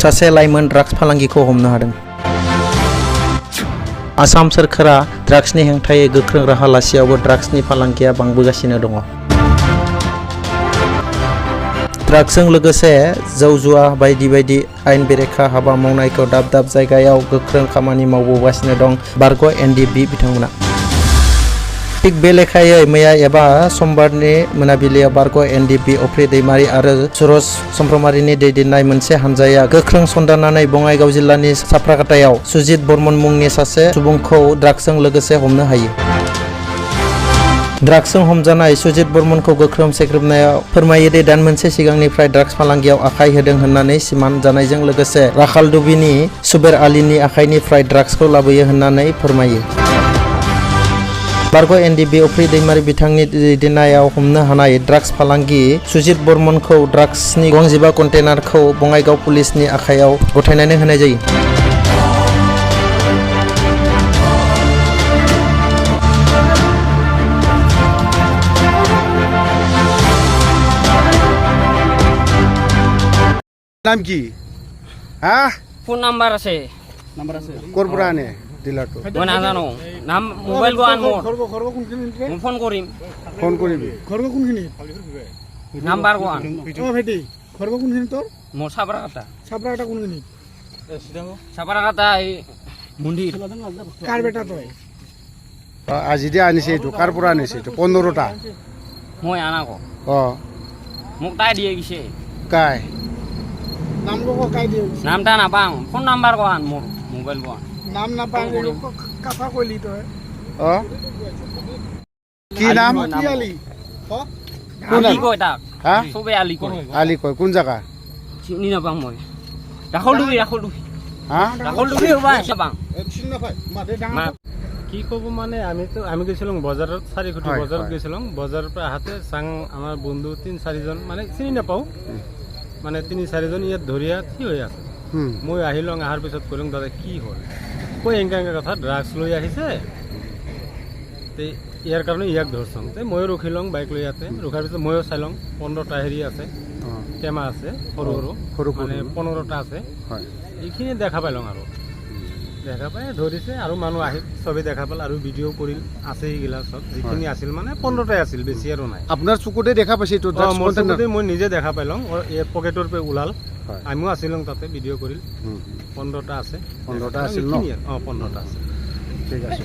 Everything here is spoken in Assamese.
सासे लाइमोन ड्राग्स फालांगिखौ हमनो हादों। आसाम सोरखारा ड्राग्सनि हेंथायै गोख्रों राहा लासेयावबो ड्राग्सनि फालांगिया बांबोगासिनो दङ। ड्राग्सजों लोगोसे जौ जुवा बायदि बायदि आयेन बेरेखा हाबा मावनायखौ दाब दाब जायगायाव गोख्रों खामानि मावबोगासिनो दं बारग' एनडिबि बिथांमोना। थिग बे लेखायै मैया एबा समबारनि मोनाबिलियाव बारग' एनडिबि अफ्रि दैमारि आरो सुरज समफ्रामारिनि दैदेननाय मोनसे हानजाया गोख्रों सन्धाननानै बङाइगाव जिल्लानि साफ्राकाटायाव सुजित बर्मन मुंनि सासे सुबुंखौ ड्राग्सजों लोगोसे हमनो हायो। ड्राग्सजों हमजानाय सुजित बर्मनखौ गोख्रों सेग्रोबनायाव फोरमायो दि दान मोनसे सिगांनिफ्राय ड्राग्स फालांगियाव आखाइ होदों होननानै सिमान जानायजों लोगोसे राखालदुबिनि सुबेर आलीनि आखाइनिफ्राय ड्राग्सखौ लाबोयो होननानै फोरमायो। बारग' एनडिबि अफ्रि दैमारि बिथांनि दैदेननायाव हमनो हानाय ड्राग्स फालांगि सुजित बर्मनखौ ड्राग्सनि 15 कन्टेनारखौ बङाइगाव पुलिसनि आखायाव गथायनानै होनाय जायो। নাম কি হ্যাঁ ফোন নাম্বার আছে করবরা আনে ডিলারটো মই নাজানো নাম মোবাইল গো আন মোৰ খৰব কোনখিনিতে মই ফোন কৰিম ফোন কৰিবি খৰব কোনখিনি নাম্বাৰ গো আন ও ভেটি খৰব কোনখিনি তোৰ মোৰ সাবৰাকাটা সাবৰাটা কোনখিনি সাবৰাকাটা এই মন্দিৰ কাৰ বেটা তোই আজি দিয়ে আনিছে এইটো কাৰ পৰা আনিছে এইটো 15টা মই আনা কো অ মোক তাই দিয়ে গিছে কাই নাম গো কাই দিও নামটা নাপাওঁ ফোন নাম্বাৰ গো আন মোৰ মোবাইল গো আন নাম না পাই কথা কইলি তোই অ কি নাম কি আলি কোন আলি কয় তাক হা চবে আলি কয় আলি কয় কোন জায়গা চিনি নাপাওঁ মই ৰাখল দুবি হা ৰবা নাপাওঁ চিন না পাই মাতে মা- কি ক'ব মানে আমি গৈছিলোঁ বজাৰত 4 কোটি হয়, বজাৰত হয়। গৈছিলোঁ বজাৰৰ পৰা আহোঁতে চাং আমাৰ বন্ধু 3-4জন মানে চিনি নাপাওঁ মানে 3-4জন ইয়াত ধৰিয়া থিয় হৈ আছে মই আহিলোঁ অহাৰ পিছত ক'লোঁ দাদা কি হ'ল কৈ এনেকা কথা ড্ৰাগছ লৈ আহিছে তে ইয়াৰ কাৰণে ইয়াক ধৰচোন তে ময়ো ৰখি লওঁ বাইক লৈ ইয়াতে ৰখাৰ পিছত ময়ো চাই লওঁ 15টা হেৰি আছে টেমা আছে সৰু সৰু মানে 15টা আছে হয় এইখিনি দেখা পালোঁ আৰু দেখা পাই ধৰিছে আৰু মানুহ আহি চবেই দেখা পাল আৰু ভিডিঅ' কৰিল আছে এইগিলা চব যিখিনি আছিল মানে 15টাই আছিল বেছি আৰু নাই আপোনাৰ চকুতে দেখা পাইছে এইটো ড্ৰাগছ মোৰ কন্টেইনাৰ চকুতে মই নিজে দেখা পালোঁ ইয়াৰ পকেটৰ পৰা ওলাল হয়। আমিও আছিলোঁ তাতে ভিডিঅ' কৰিল 15টা আছে 15টা আছিল ন? এইখিনিয়ে, 15টা আছে ঠিক আছে